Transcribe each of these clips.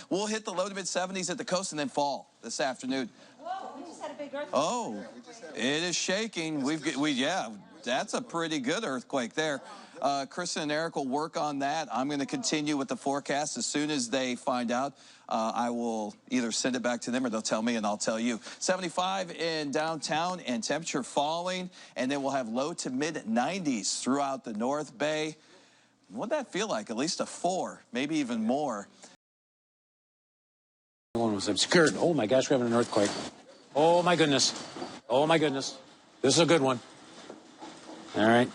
We'll hit the low to mid 70s at the coast and then fall this afternoon. Whoa, we just had a big earthquake. Oh, it is shaking. Yeah, that's a pretty good earthquake there. Kristen and Eric will work on that. I'm going to continue with the forecast. As soon as they find out, I will either send it back to them or they'll tell me and I'll tell you. 75 in downtown and temperature falling, and then we'll have low to mid 90s throughout the North Bay. What'd that feel like? At least a 4, maybe even more. One was obscured. Oh my gosh, we're having an earthquake. Oh my goodness. Oh my goodness. This is a good one. All right.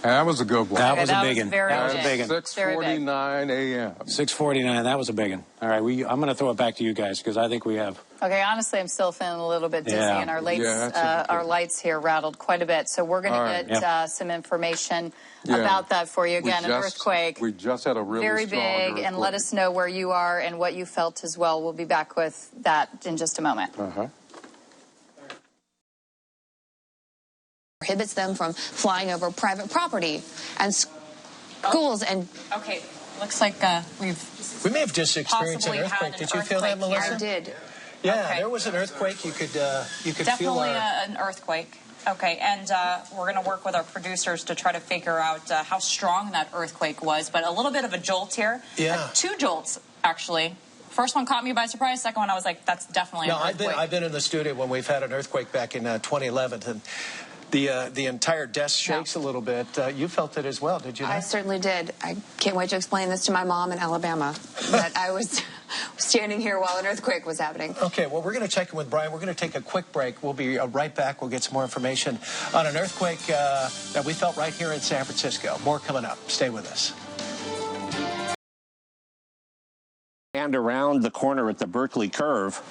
That was a good one. That was a big one. That was a big one. 6:49 a.m. 6:49. That was a big one. All right. I'm going to throw it back to you guys because I think we have. Okay. Honestly, I'm still feeling a little bit dizzy, and our lights here rattled quite a bit. So we're going to get some information about that for you. Again, an earthquake. We just had a really very big, earthquake. and let us know where you are and what you felt as well. We'll be back with that in just a moment. Prohibits them from flying over private property and schools and... Okay, looks like we may have just experienced an earthquake. Did you feel that, Melissa? I did. Yeah, there was an earthquake. You could definitely feel an earthquake. Okay, and we're going to work with our producers to try to figure out how strong that earthquake was. But a little bit of a jolt here. Yeah. 2 jolts, actually. First one caught me by surprise. Second one, I was like, that's definitely an earthquake. I've been in the studio when we've had an earthquake back in 2011, and the entire desk shakes a little bit. You felt it as well, did you not? I certainly did. I can't wait to explain this to my mom in Alabama, that I was standing here while an earthquake was happening. Okay, well, we're going to check in with Brian. We're going to take a quick break. We'll be right back. We'll get some more information on an earthquake that we felt right here in San Francisco. More coming up. Stay with us. And around the corner at the Berkeley curve,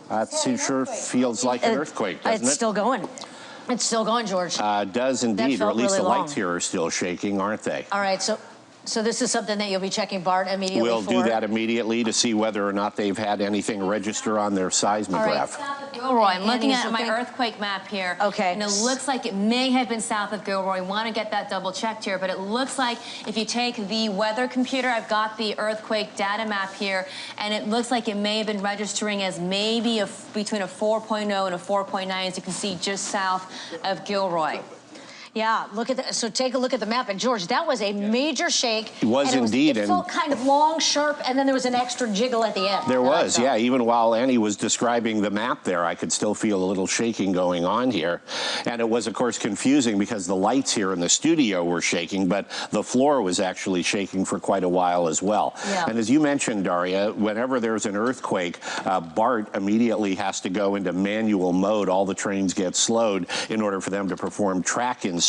that sure feels like an earthquake, doesn't it? It's still going. It's still going, George. Does indeed, or at least really the lights here are still shaking, aren't they? All right, so this is something that you'll be checking, Bart, immediately We'll do that immediately to see whether or not they've had anything register on their seismograph. Gilroy, I'm looking at my earthquake map here. Okay. And it looks like it may have been south of Gilroy. We want to get that double checked here, but it looks like if you take the weather computer, I've got the earthquake data map here, and it looks like it may have been registering as maybe between a 4.0 and a 4.9, as you can see just south of Gilroy. Yeah, look at that. So take a look at the map. And George, that was a major shake. It was indeed. It felt kind of long, sharp, and then there was an extra jiggle at the end. There was, yeah. Even while Annie was describing the map there, I could still feel a little shaking going on here. And it was, of course, confusing because the lights here in the studio were shaking, but the floor was actually shaking for quite a while as well. Yeah. And as you mentioned, Daria, whenever there's an earthquake, BART immediately has to go into manual mode. All the trains get slowed in order for them to perform track inspections.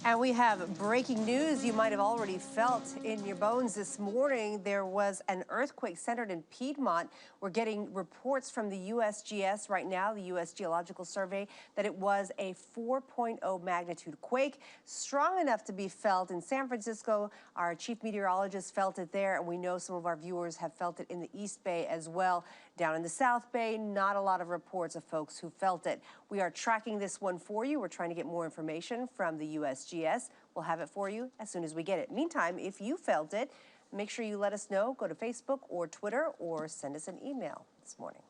And we have breaking news you might have already felt in your bones this morning. There was an earthquake centered in Piedmont. We're getting reports from the USGS right now, the U.S. Geological Survey, that it was a 4.0 magnitude quake, strong enough to be felt in San Francisco. Our chief meteorologist felt it there, and we know some of our viewers have felt it in the East Bay as well. Down in the South Bay, not a lot of reports of folks who felt it. We are tracking this one for you. We're trying to get more information from the USGS. We'll have it for you as soon as we get it. Meantime, if you felt it, make sure you let us know. Go to Facebook or Twitter or send us an email this morning.